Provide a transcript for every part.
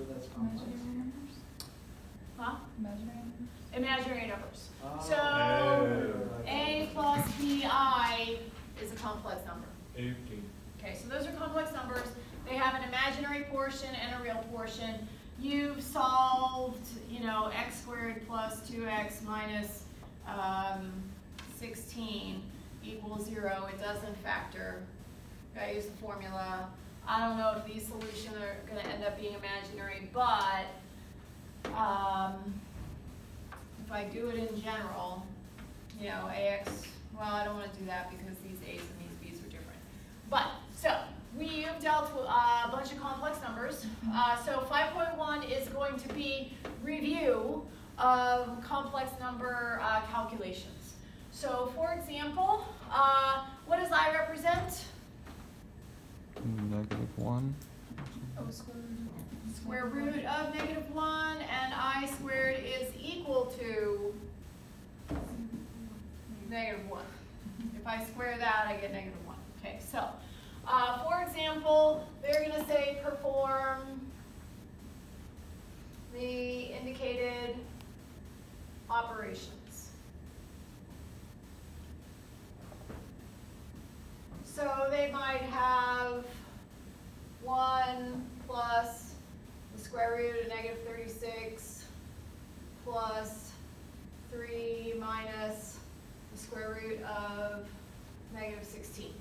So that's complex. Imaginary numbers? Huh? Imaginary numbers? Imaginary numbers. Oh. So a plus bi is a complex number. Okay. Okay, so those are complex numbers. They have an imaginary portion and a real portion. You've solved, you know, x squared plus 2x minus 16 equals 0. It doesn't factor. Gotta use the formula. I don't know if these solutions are going to end up being imaginary, but if I do it in general, you know, ax, well, I don't want to do that because these a's and these b's are different. But, so, we've dealt with a bunch of complex numbers. So 5.1 is going to be review of complex number calculations. So, for example, what does I represent? -1. Oh, square root. Square root of -1, and I squared is equal to -1. If I square that, I get -1. Okay, so, for example, they're going to say perform the indicated operations. So they might have 1 plus the square root of -36 plus 3 minus the square root of -16.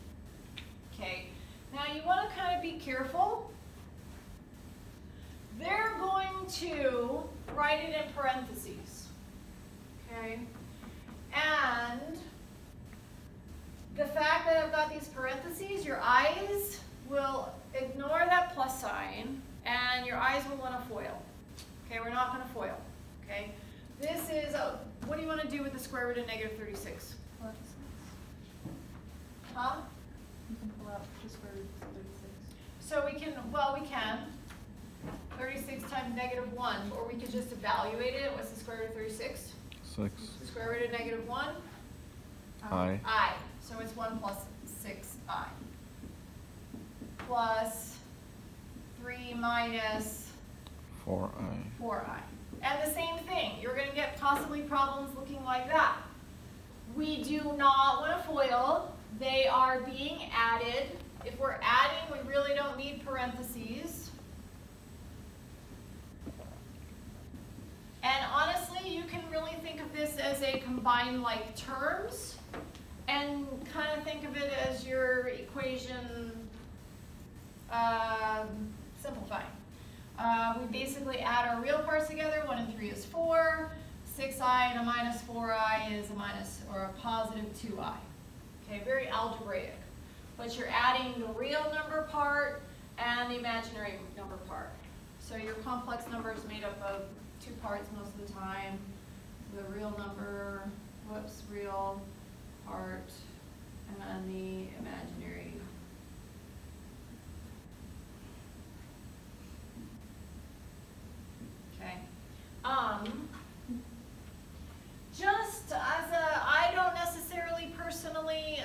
Okay, now you want to kind of be careful. They're going to write it in parentheses. Okay, and the fact that I've got these parentheses, your eyes will ignore that plus sign, and your eyes will want to FOIL. Okay, we're not going to FOIL. Okay, this is, what do you want to do with the square root of -36? Plus. Huh? You can pull out the square root of 36. So we can, well, we can. 36 times -1, or we could just evaluate it. What's the square root of 36? 6. Square root of -1? I. I. So it's 1 plus 6i. Plus 3 minus 4i. 4i. And the same thing. You're going to get possibly problems looking like that. We do not want to FOIL. They are being added. If we're adding, we really don't need parentheses. And honestly, you can really think of this as a combined like terms, and kind of think of it as your equation simplifying. We basically add our real parts together. 1 and 3 is 4. 6i and a minus 4i is a minus or a positive 2i. Okay, very algebraic. But you're adding the real number part and the imaginary number part. So your complex number is made up of 2 parts most of the time. The real number, real part, and then the imaginary. Okay. Just as I don't necessarily personally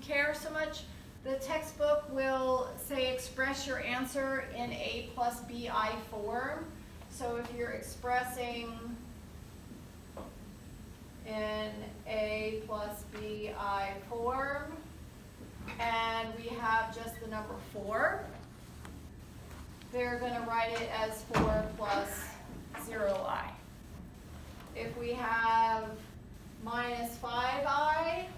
care so much. The textbook will say express your answer in a plus bi form. So if you're expressing in a plus bi form, and we have just the number 4, they're going to write it as 4 plus 0i. If we have minus 5i,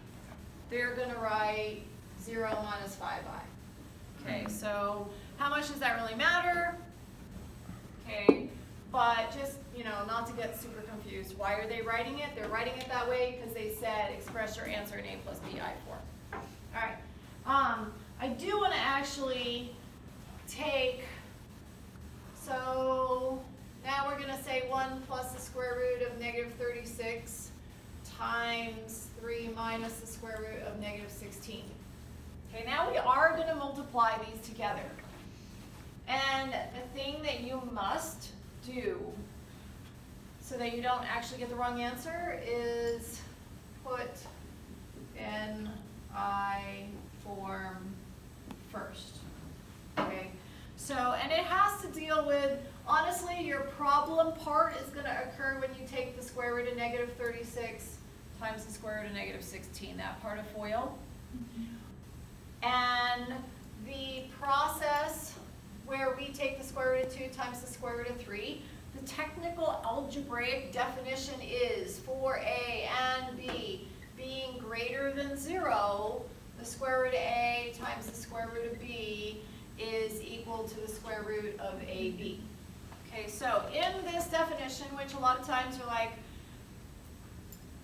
they're going to write 0 minus 5i. Okay, so how much does that really matter? Okay, but just, you know, not to get super confused. Why are they writing it? They're writing it that way because they said express your answer in a plus bi form. All right. I do want to actually take, so now we're going to say 1 plus the square root of -36 times 3 minus the square root of -16. Okay, now we are going to multiply these together. And the thing that you must do so that you don't actually get the wrong answer is put in I form first. Okay, So, and it has to deal with, honestly, your problem part is going to occur when you take the square root of negative 36 times the square root of negative 16, that part of FOIL. And the process where we take the square root of 2 times the square root of 3, the technical algebraic definition is for A and B being greater than 0, the square root of A times the square root of B is equal to the square root of AB. Okay, so in this definition, which a lot of times you're like,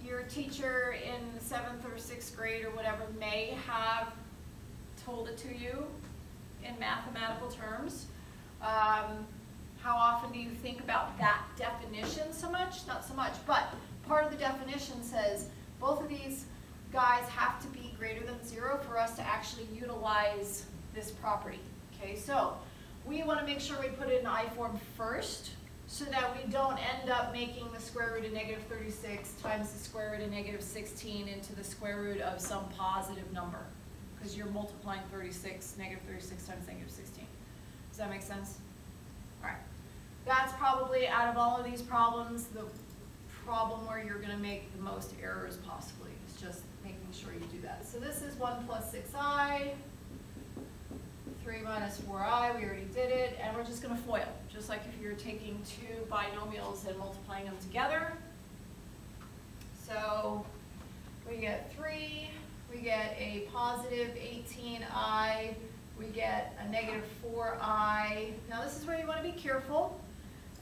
your teacher in 7th or 6th grade or whatever may have told it to you in mathematical terms. How often do you think about that definition so much? Not so much, but part of the definition says both of these guys have to be greater than 0 for us to actually utilize this property. Okay, so we want to make sure we put it in I form first so that we don't end up making the square root of negative 36 times the square root of negative 16 into the square root of some positive number, because you're multiplying negative 36 times negative 16. Does that make sense? All right. That's probably, out of all of these problems, the problem where you're going to make the most errors possibly. It's just making sure you do that. So this is 1 plus 6i, 3 minus 4i, we already did it, and we're just going to FOIL, just like if you're taking two binomials and multiplying them together. So we get 3, we get a positive 18i, we get a negative 4i. Now this is where you want to be careful,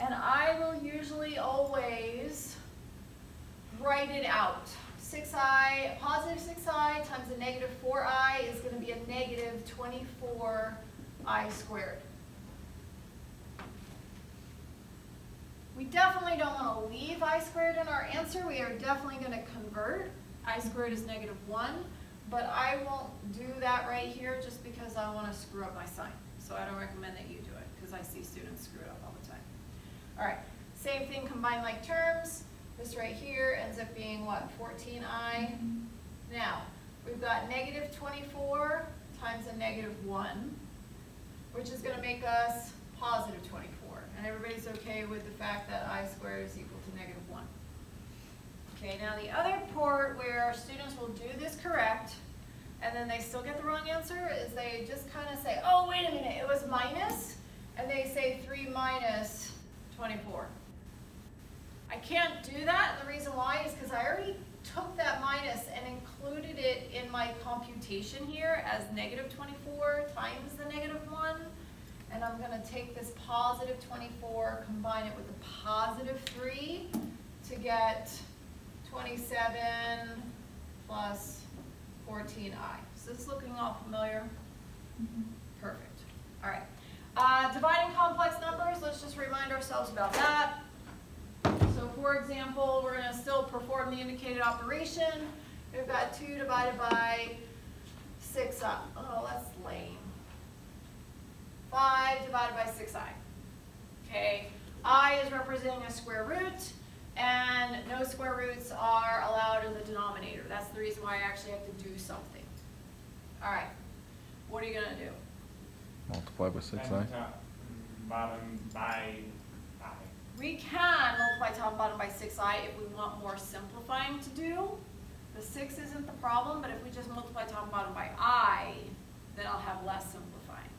and I will usually always write it out. 6i, positive 6i times a negative 4i is going to be a negative 24i squared. We definitely don't want to leave I squared in our answer. We are definitely going to convert. I squared is negative 1, but I won't do that right here just because I want to screw up my sign. So I don't recommend that you do it because I see students screw it up all the time. All right, same thing, combine like terms. This right here ends up being what, 14i? Now, we've got negative 24 times a negative 1, which is going to make us positive 24. And everybody's okay with the fact that I squared is equal to negative 1. Okay, now the other part where students will do this correct, and then they still get the wrong answer, is they just kind of say, oh, wait a minute, it was minus, and they say 3 minus 24. I can't do that, and the reason why is because I already took that minus and included it in my computation here as negative 24 times the negative 1, and I'm going to take this positive 24, combine it with the positive 3 to get 27 plus 14i. Is this looking all familiar? Perfect. All right. Dividing complex numbers, let's just remind ourselves about that. So for example, we're going to still perform the indicated operation. We've got 2 divided by 6i. Oh, that's lame. 5 divided by 6i. Okay, I is representing a square root, and no square roots are allowed in the denominator. That's the reason why I actually have to do something. All right, what are you going to do? Multiply by 6i. Bottom by I. We can multiply top and bottom by 6i if we want more simplifying to do. The 6 isn't the problem, but if we just multiply top and bottom by I, then I'll have less simplifying.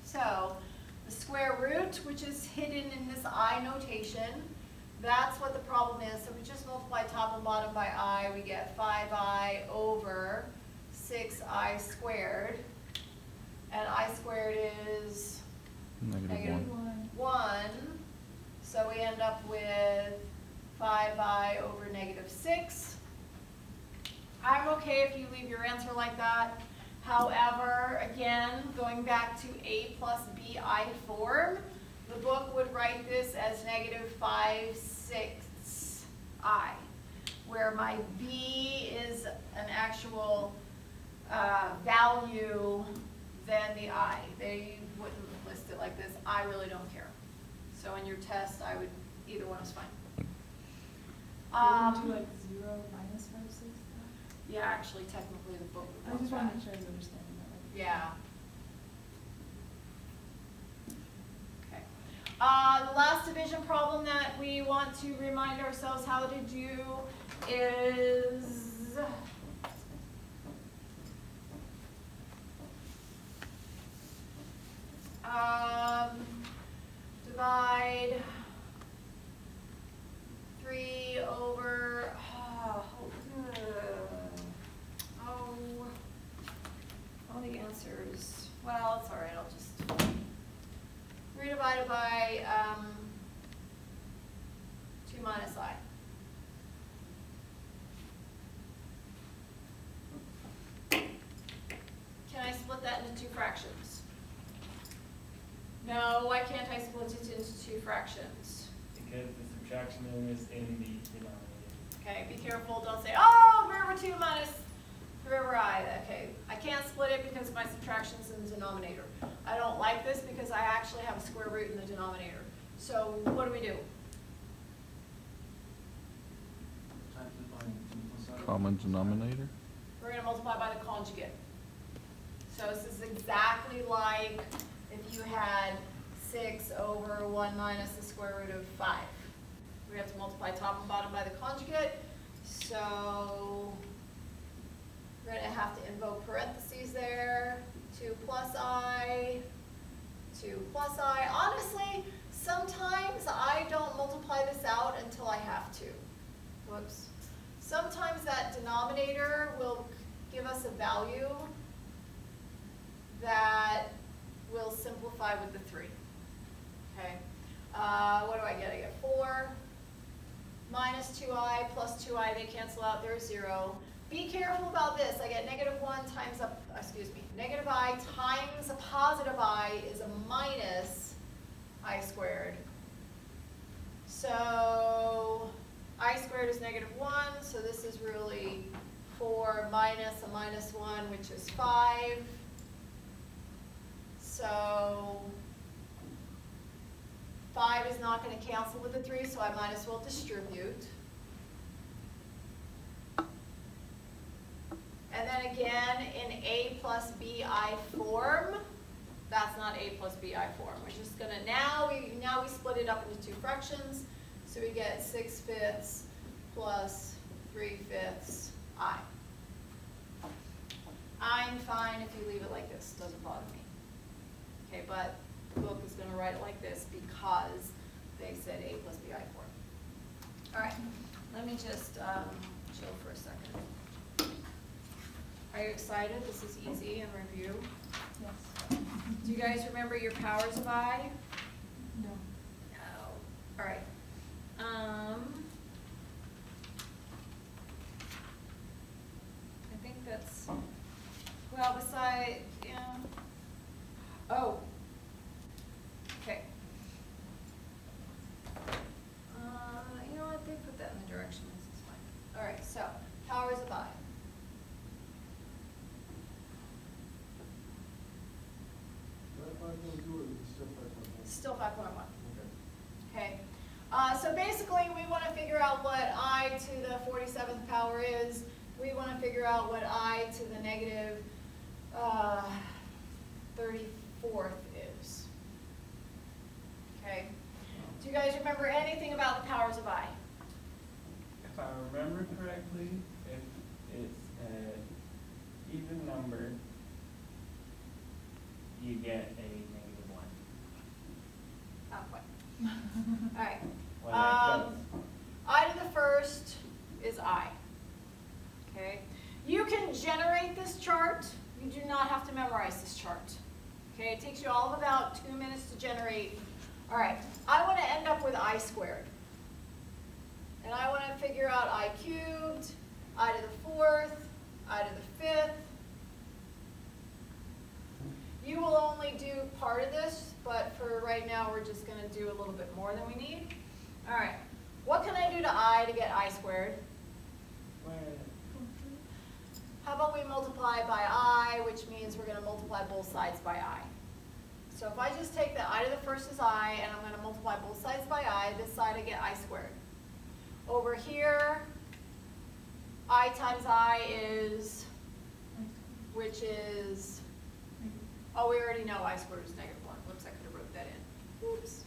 So the square root, which is hidden in this I notation, that's what the problem is. So we just multiply top and bottom by I, we get 5i over 6i squared. And I squared is Negative 1. So we end up with 5i over negative 6. I'm okay if you leave your answer like that. However, again, going back to A plus BI form, the book would write this as negative 5/6i, where my B is an actual value than the I. They wouldn't list it like this. I really don't care. So in your test, I would, either one is fine. Do like 0 minus 5/6? Yeah, actually, technically, the book would I want just want to that. make sure I was understanding that right. Yeah. The last division problem that we want to remind ourselves how to do is divide 3 over, all the answers, well, it's all right, I'll just 3 divided by 2 minus I. Can I split that into 2 fractions? No, why can't I split it into 2 fractions? Because the subtraction limit is in the denominator. Okay, be careful, don't say, oh, remember 2 minus remember I. Okay, I can't split it because my subtraction's in the denominator. I don't like this because I actually have a square root in the denominator. So what do we do? Common denominator. We're going to multiply by the conjugate. So this is exactly like if you had 6 over 1 minus the square root of 5. We have to multiply top and bottom by the conjugate. So we're going to have to invoke parentheses there. 2 plus I, 2 plus I. Honestly, sometimes I don't multiply this out until I have to. Whoops. Sometimes that denominator will give us a value that will simplify with the 3. Okay. What do I get? I get 4 minus 2i plus 2i. They cancel out. They're 0. Be careful about this. I get negative 1 times negative I times a positive I is a minus I squared. So I squared is negative 1, so this is really 4 minus a minus 1, which is 5. So 5 is not going to cancel with the 3, so I might as well distribute. And then again, in a plus bi form, that's not a plus bi form. We're just going to, now we split it up into 2 fractions. So we get 6/5 plus 3/5 I. I'm fine if you leave it like this, doesn't bother me. Okay, but the book is going to write it like this because they said a plus bi form. All right, let me just chill for a second. Are you excited? This is easy in review. Yes. Do you guys remember your powers of I? No. No. All right. I think that's, well, beside, yeah. Oh. Okay. You know what? They put that in the directions. It's fine. All right. So powers of I. Still 5.1. Okay. So basically, we want to figure out what I to the 47th power is. We want to figure out what I to the negative 34th is. Okay. Do you guys remember anything about the powers of I? If I remember correctly, if it's an even number, you get a negative 1. Not quite. All right. When I I to the first is I. Okay. You can generate this chart. You do not have to memorize this chart. Okay. It takes you all of about 2 minutes to generate. All right. I want to end up with I squared. And I want to figure out I cubed, I to the 4th, I to the 5th. You will only do part of this, but for right now, we're just going to do a little bit more than we need. All right. What can I do to I to get I squared? How about we multiply by I, which means we're going to multiply both sides by I. So if I just take the I to the first is I, and I'm going to multiply both sides by I, this side I get I squared. Over here, I times I is, which is, oh, we already know I squared is negative 1. Whoops, I could have wrote that in. Oops.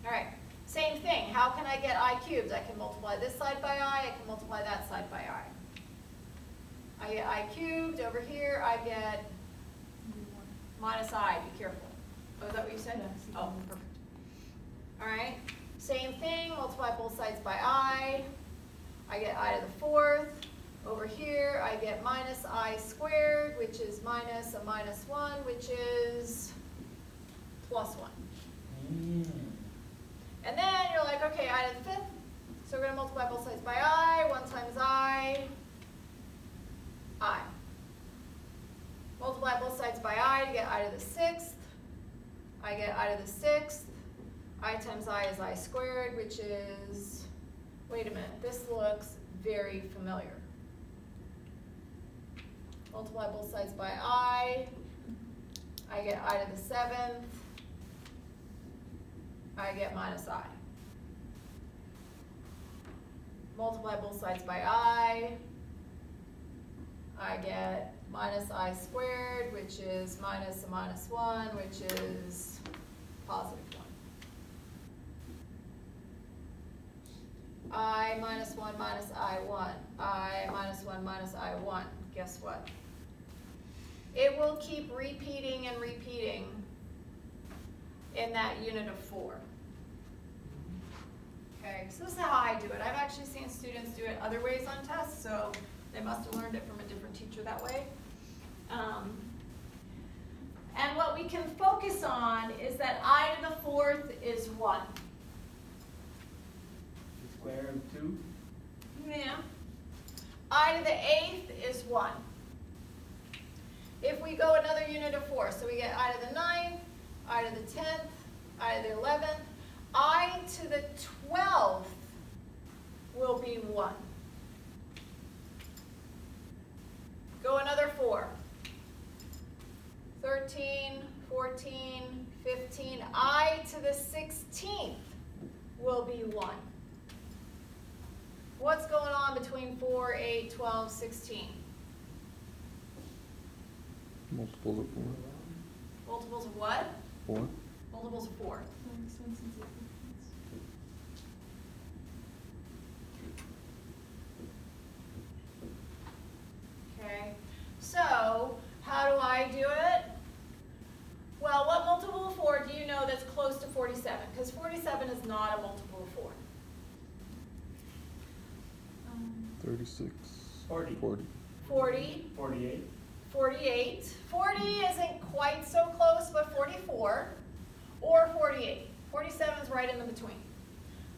All right, same thing. How can I get I cubed? I can multiply this side by I can multiply that side by I get I cubed. Over here, I get minus I. Be careful. Oh, is that what you said? Yes. Oh, perfect. All right, same thing. Multiply both sides by I get I to the fourth. Over here, I get minus I squared, which is minus a minus 1, which is plus 1. And then you're like, okay, I to the fifth. So we're going to multiply both sides by I. 1 times I. Multiply both sides by I to get I to the sixth. I get I to the sixth. I times I is I squared, which is, wait a minute, this looks very familiar. Multiply both sides by I get I to the seventh. I get minus I. Multiply both sides by I get minus I squared, which is minus a minus 1, which is positive 1. I minus 1 minus I1. I minus 1 minus I1. Guess what? It will keep repeating and repeating in that unit of 4. Okay, so this is how I do it. I've actually seen students do it other ways on tests, so they must have learned it from a different teacher that way. And what we can focus on is that I to the fourth is 1. The square of 2? Yeah. I to the eighth is 1. If we go another unit of 4, so we get I to the 9th, I to the 10th, I to the 11th, I to the 12th will be 1. Go another 4. 13, 14, 15, I to the 16th will be 1. What's going on between 4, 8, 12, 16? Multiples of 4. Multiples of what? 4. Multiples of 4. Okay, so how do I do it? Well, what multiple of 4 do you know that's close to 47? Because 47 is not a multiple of 4. 36. 40. 40. 40. 48. 48. 40 isn't quite so close, but 44 or 48. 47 is right in the between.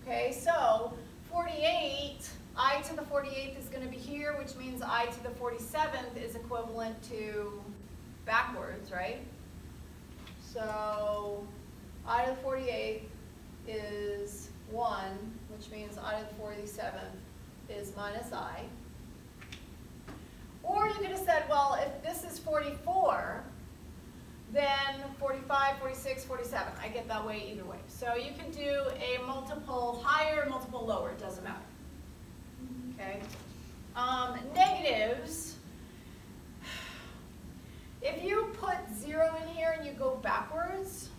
Okay, so 48, I to the 48th is going to be here, which means I to the 47th is equivalent to backwards, right? So I to the 48th is 1, which means I to the 47th is minus I. Or you could have said, well, if this is 44, then 45, 46, 47. I get that way either way. So you can do a multiple higher, multiple lower, it doesn't matter. Okay. Negatives. If you put 0 in here and you go backwards,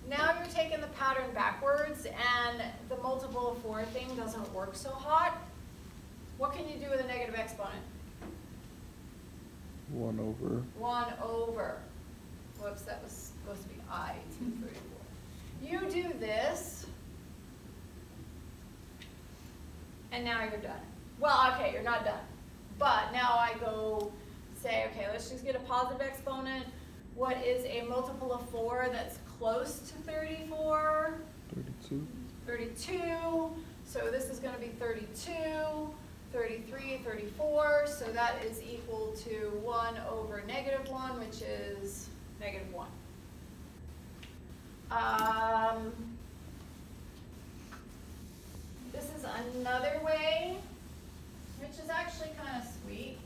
now you're taking the pattern backwards and the multiple of 4 thing doesn't work so hot. What can you do with a negative exponent? 1 over. 1 over. Whoops, that was supposed to be I to 34. You do this, and now you're done. Well, okay, you're not done. But now I go say, okay, let's just get a positive exponent. What is a multiple of 4 that's close to 34? 32. 32. So this is going to be 32. 33, 34, so that is equal to 1 over negative 1, which is negative 1. This is another way, which is actually kind of sweet.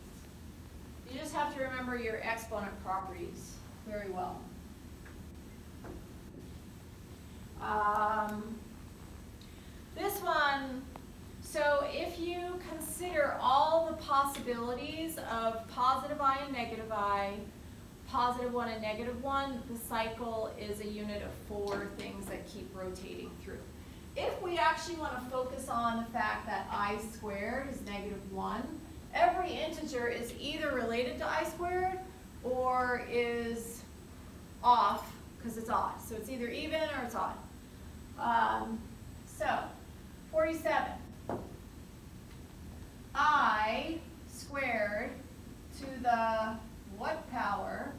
You just have to remember your exponent properties very well. This one, so if you consider all the possibilities of positive I and negative I, positive 1 and negative 1, the cycle is a unit of 4 things that keep rotating through. If we actually want to focus on the fact that I squared is negative 1, every integer is either related to I squared or is off because it's odd. So it's either even or it's odd. So 47. I squared to the what power?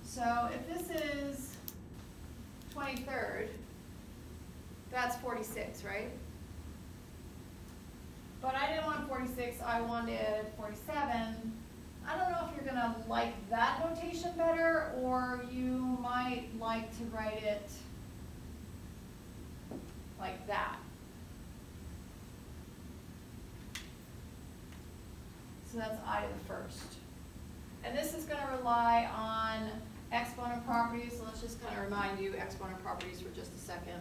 So if this is 23rd, that's 46, right? But I didn't want 46, I wanted 47. I don't know if you're gonna like that notation better, or you might like to write it like that. So that's I to the first. And this is gonna rely on exponent properties, so let's just kind of remind you exponent properties for just a second.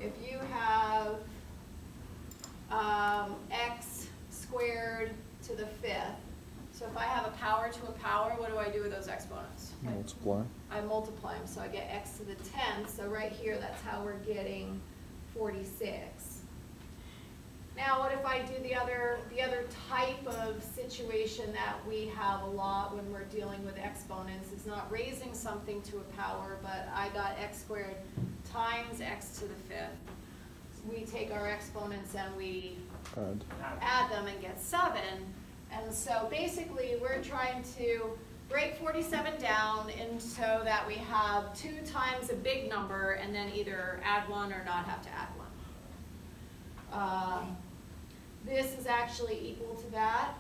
If you have x squared to the 5th, so if I have a power to a power, what do I do with those exponents? Multiply. I multiply them, so I get x to the 10th, so right here, that's how we're getting 46. Now, what if I do the other type of situation that we have a lot when we're dealing with exponents is not raising something to a power, but I got x squared times x to the 5th. We take our exponents and we add them and get 7. And so basically, we're trying to break 47 down and so that we have 2 times a big number and then either add 1 or not have to add 1. This is actually equal to that,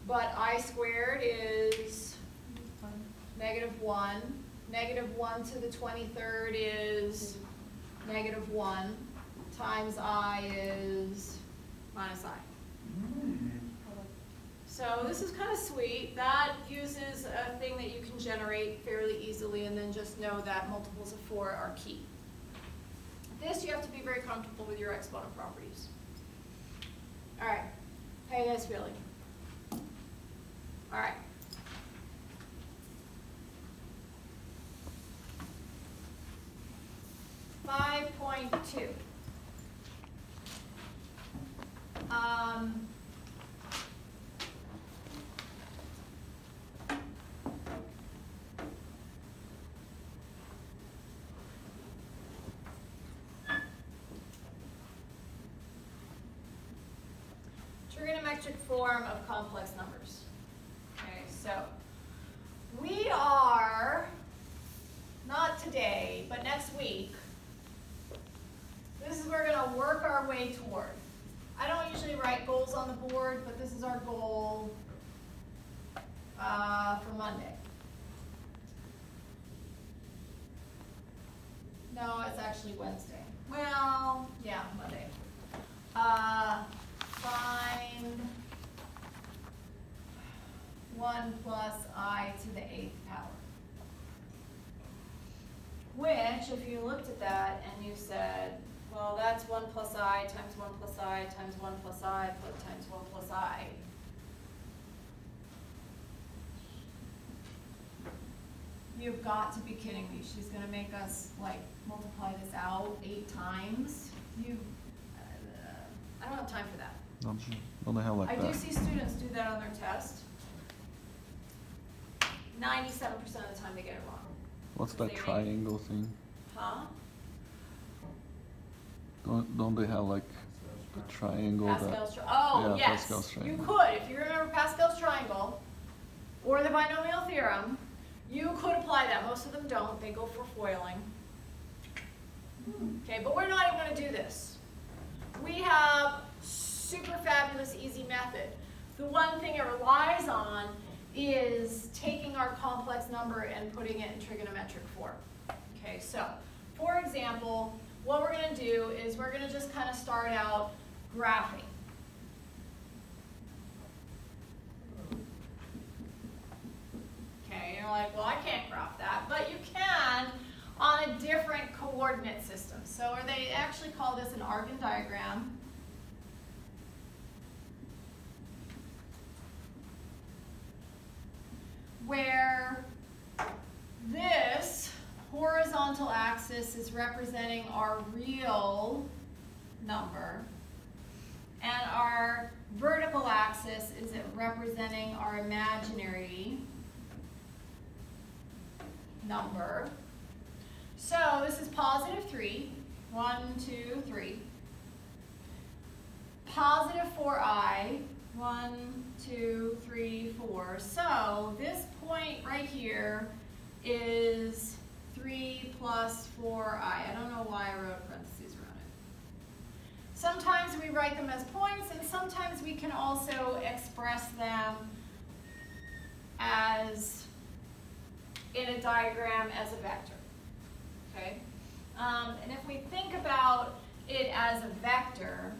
but I squared is negative 1. Negative 1 to the 23rd is negative 1 times I is minus I. So this is kind of sweet. That uses a thing that you can generate fairly easily, and then just know that multiples of 4 are key. This, you have to be very comfortable with your exponent properties. All right, how you guys feeling? All right. .2. Trigonometric form of complex numbers. Okay, so we are, not today, but next week, this is where we're going to work our way toward. I don't usually write goals on the board, but this is our goal for Monday. No, it's actually Wednesday. Well, yeah, Monday. Find 1 plus I to the 8th power. Which, if you looked at that and you said, well, that's 1 plus I times 1 plus I times 1 plus I times 1 plus I. You've got to be kidding me. She's going to make us, like, multiply this out 8 times. I don't have time for that. Don't they have like I that? do see students do that on their test. 97% of the time they get it wrong. What's They that make- triangle thing? Huh? Don't they have like a triangle Pascal's oh, yeah, yes. Pascal's triangle. You could, if you remember Pascal's triangle or the binomial theorem, you could apply that. Most of them don't. They go for foiling. Okay, but we're not even going to do this. We have super fabulous easy method. The one thing it relies on is taking our complex number and putting it in trigonometric form. Okay, so for example, what we're going to do is we're going to just kind of start out graphing. Okay, you're like, well, I can't graph that, but you can on a different coordinate system. So or they actually call this an Argand diagram. where this horizontal axis is representing our real number, and our vertical axis is representing our imaginary number. So this is positive 3. 1, 2, 3. Positive 4i. 1, 2, 3, 4. So this point right here is 3 plus 4i. I don't know why I wrote parentheses around it. Sometimes we write them as points, and sometimes we can also express them as in a diagram as a vector. Okay? And if we think about it as a vector,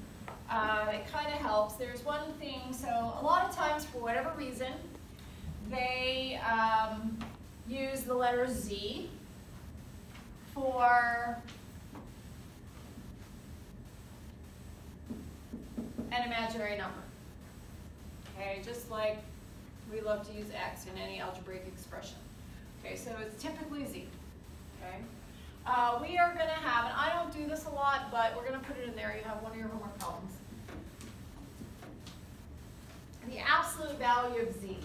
it kind of helps. There's one thing, so a lot of times, for whatever reason, they use the letter Z for an imaginary number. Okay, just like we love to use X in any algebraic expression. Okay, so it's typically Z. Okay, we are going to have, and I don't do this a lot, but we're going to put it in there. You have one of your homework problems. The absolute value of Z.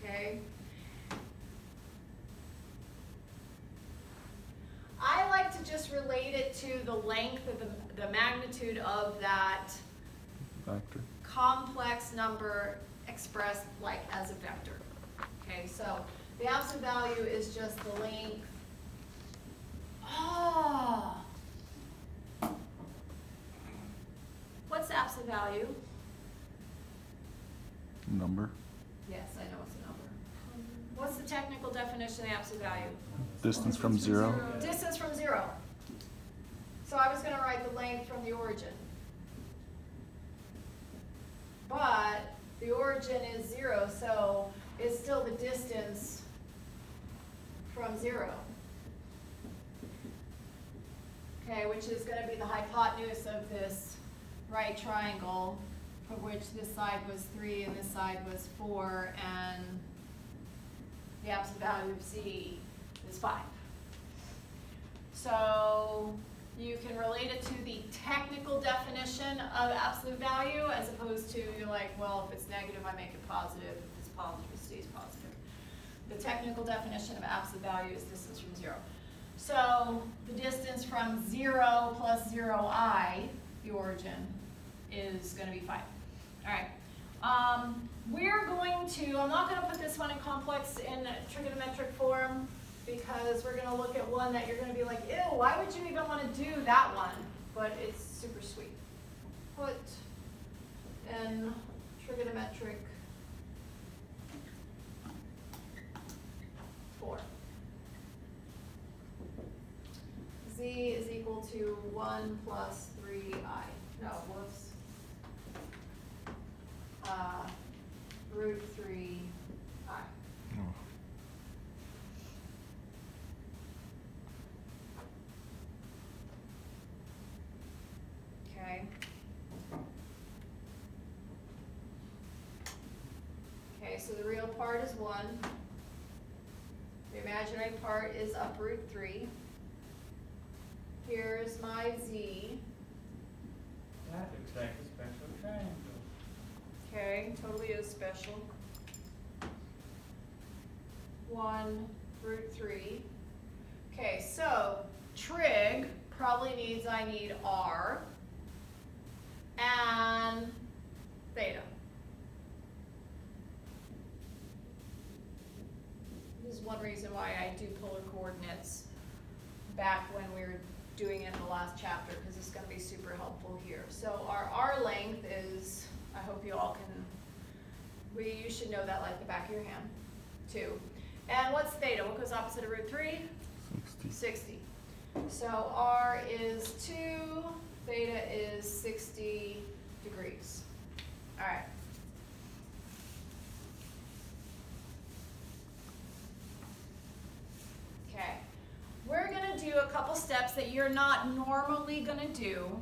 Okay. I like to just relate it to the length of the magnitude of that Vector. complex number expressed like as a vector. Okay, so the absolute value is just the length. Oh. What's the absolute value? Number. Yes, I know it's a number. What's the technical definition of the absolute value? Distance from 0. Distance from 0. So I was going to write the length from the origin. But the origin is 0, so it's still the distance from 0. Okay, which is going to be the hypotenuse of this right triangle, for which this side was 3 and this side was 4, and the absolute value of Z is 5. So you can relate it to the technical definition of absolute value, as opposed to, you're like, well, if it's negative, I make it positive. If it's positive, it stays positive. The technical definition of absolute value is distance from 0. So the distance from 0 plus 0i, the origin, is going to be 5. All right. We're going to, I'm not going to put this one in complex in trigonometric form, because we're going to look at one that you're going to be like, ew, why would you even want to do that one? But it's super sweet. Put in trigonometric form. Z is equal to 1 plus 3i. No, whoops. Root 3i. Okay. Okay, so the real part is 1. The imaginary part is up root 3. Here's my Z. That looks like a special triangle. Okay, totally is special. 1 root 3. Okay, so trig probably needs, I need R and theta. This is one reason why I do polar coordinates back when we were doing it in the last chapter, because it's going to be super helpful here. So our R length is, I hope you all can, you should know that like the back of your hand, 2. And what's theta? What goes opposite of root 3? 60. 60. So R is 2, theta is 60 degrees. All right. Okay. We're going to do a couple steps that you're not normally going to do,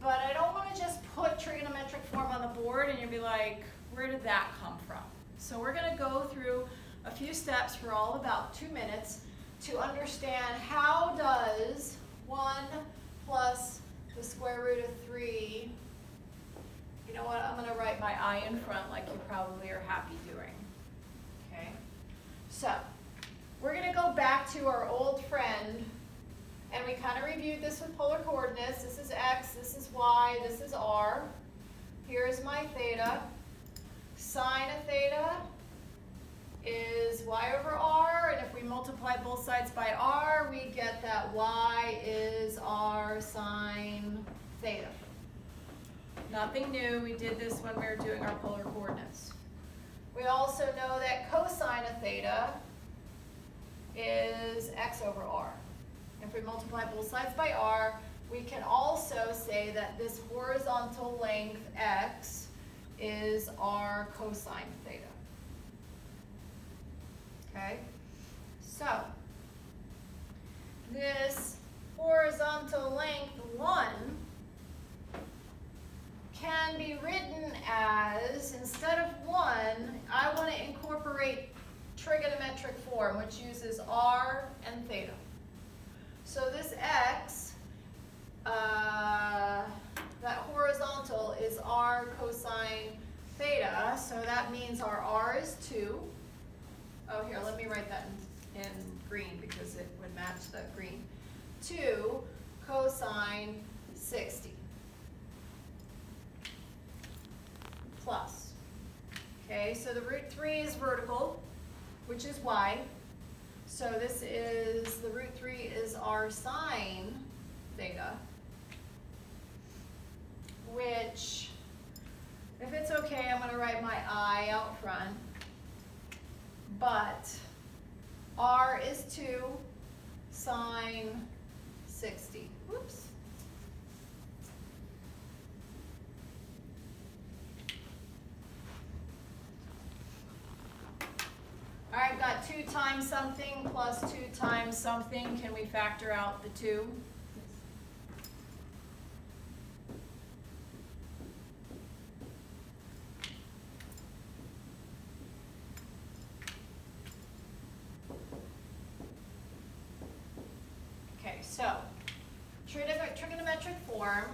but I don't want to just put trigonometric form on the board and you'll be like, where did that come from? So we're going to go through a few steps for all about 2 minutes to understand how does 1 plus the square root of 3, you know what, I'm going to write my I in front like you probably are happy doing. Okay, so we're going to go back to our old friend, and we kind of reviewed this with polar coordinates. This is x, this is y, this is r. Here's my theta. Sine of theta is y over r, and if we multiply both sides by r, we get that y is r sine theta. Nothing new, we did this when we were doing our polar coordinates. We also know that cosine of theta is x over r. If we multiply both sides by r, we can also say that this horizontal length x is r cosine theta. Okay, so this horizontal length 1 can be written as, instead of 1, I want to incorporate trigonometric form, which uses r and theta. So this x, that horizontal is r cosine theta, so that means our r is 2. Oh, here, let me write that in green because it would match the green. 2 cosine 60 plus. Okay, so the root 3 is vertical, which is y. So this is, the root 3 is r sine theta, which, if it's okay, I'm going to write my I out front. But r is 2 sine 60. Whoops. All right, got 2 times something plus 2 times something. Can we factor out the 2? Okay, so trigonometric form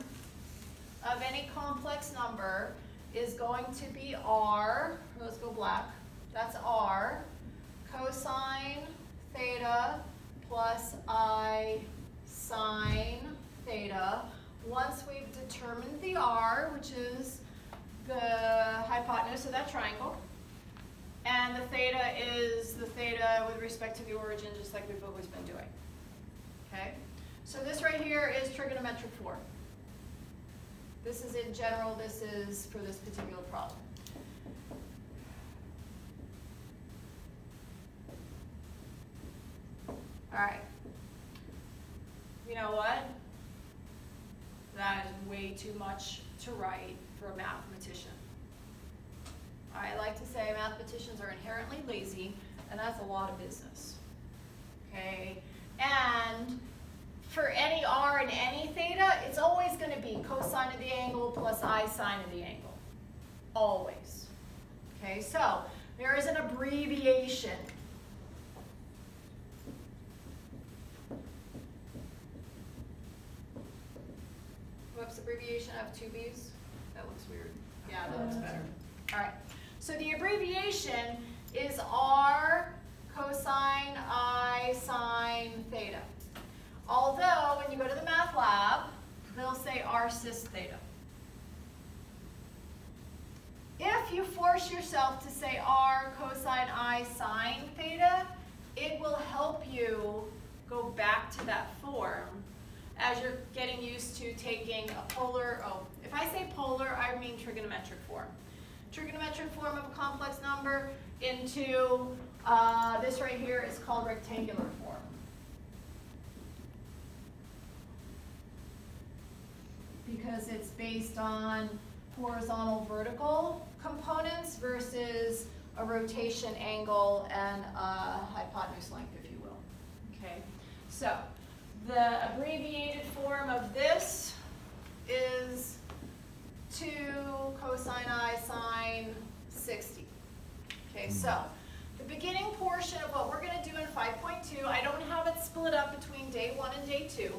of any complex number is going to be r, let's go black, that's r, cosine theta plus I sine theta. Once we've determined the r, which is the hypotenuse of that triangle, and the theta is the theta with respect to the origin, just like we've always been doing. Okay? So this right here is trigonometric form. This is in general, this is for this particular problem. All right. You know what? That is way too much to write for a mathematician. I like to say mathematicians are inherently lazy, and that's a lot of business. Okay? And for any r and any theta, it's always going to be cosine of the angle plus I sine of the angle. Always. Okay, so there is an abbreviation. Whoops, abbreviation of 2 B's? That looks weird. Yeah, that looks better. All right, so the abbreviation is r cosine I sine theta. Although, when you go to the math lab, they'll say r cis theta. If you force yourself to say r cosine I sine theta, it will help you go back to that form as you're getting used to taking a polar, if I say polar, I mean trigonometric form. Trigonometric form of a complex number into this right here is called rectangular form. Because it's based on horizontal vertical components versus a rotation angle and a hypotenuse length, if you will. Okay, so the abbreviated form of this is 2 cosine I sine 60. Okay, so the beginning portion of what we're going to do in 5.2, I don't have it split up between day 1 and day 2.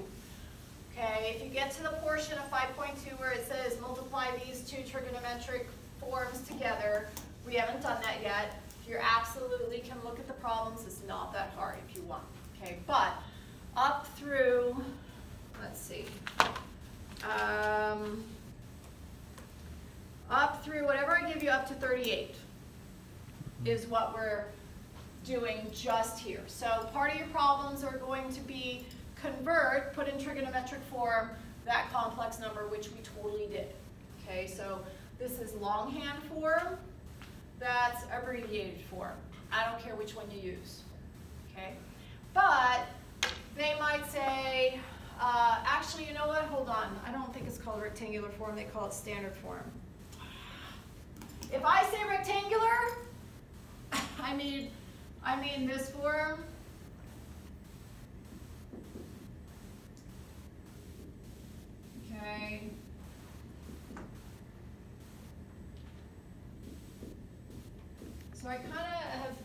Okay, if you get to the portion of 5.2 where it says multiply these two trigonometric forms together, we haven't done that yet. You absolutely can look at the problems. It's not that hard if you want. Okay, but up through, let's see, up through whatever I give you up to 38 is what we're doing just here. So part of your problems are going to be convert, put in trigonometric form, that complex number, which we totally did. Okay, so this is longhand form, that's abbreviated form. I don't care which one you use. Okay, but they might say, actually, you know what, hold on, I don't think it's called rectangular form, they call it standard form. If I say rectangular, I mean this form. Okay. So I kind of have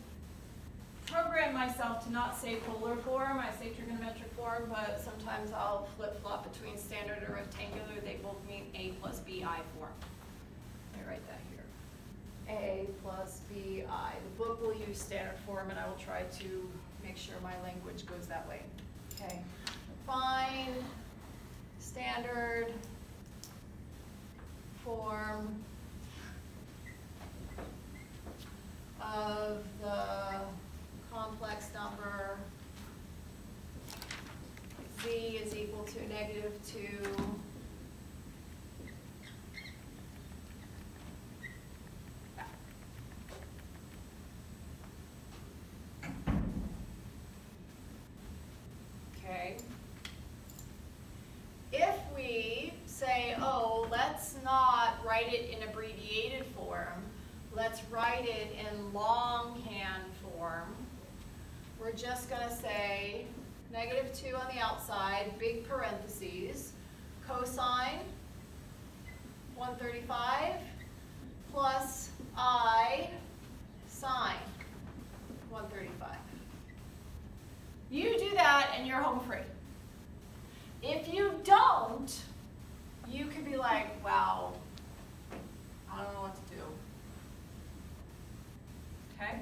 programmed myself to not say polar form, I say trigonometric form, but sometimes I'll flip-flop between standard and rectangular. They both mean A plus BI form. Let me write that here. A plus BI. The book will use standard form, and I will try to make sure my language goes that way. Okay. Find standard form of the complex number z is equal to -2 Okay. If we say, oh, let's not write it in abbreviated form, let's write it in longhand form, we're just going to say -2 on the outside, big parentheses, cosine 135 plus I sine 135. You do that and you're home free. If you don't, you could be like, wow, I don't know what to do. Okay?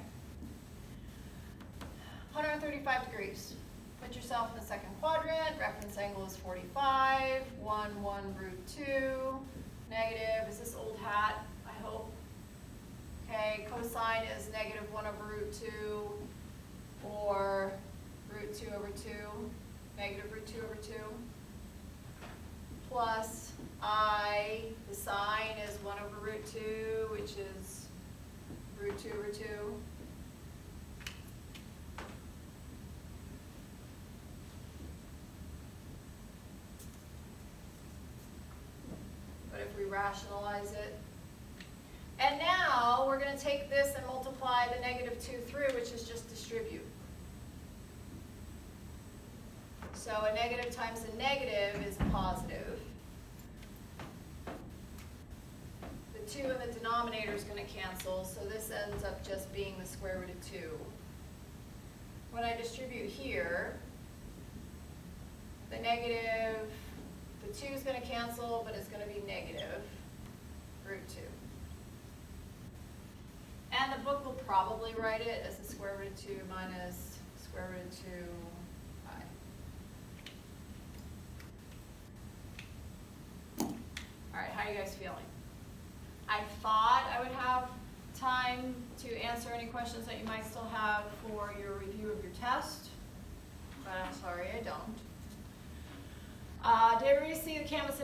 135 degrees. Put yourself in the second quadrant. Reference angle is 45. 1 root 2. Negative. Is this old hat? I hope. Okay. Cosine is -1 over root 2. Or root 2 over 2. Negative root 2 over 2. Plus I, the sine is 1 over root 2, which is root 2 over 2. But if we rationalize it, and now we're going to take this and multiply the -2 through, which is just distribute. So a negative times a negative is a positive. The 2 in the denominator is going to cancel, so this ends up just being the square root of 2. When I distribute here, the 2 is going to cancel, but it's going to be negative root 2. And the book will probably write it as the square root of 2 minus square root of 2. All right, how are you guys feeling? I thought I would have time to answer any questions that you might still have for your review of your test, but I'm sorry I don't. Did everybody see the Canvas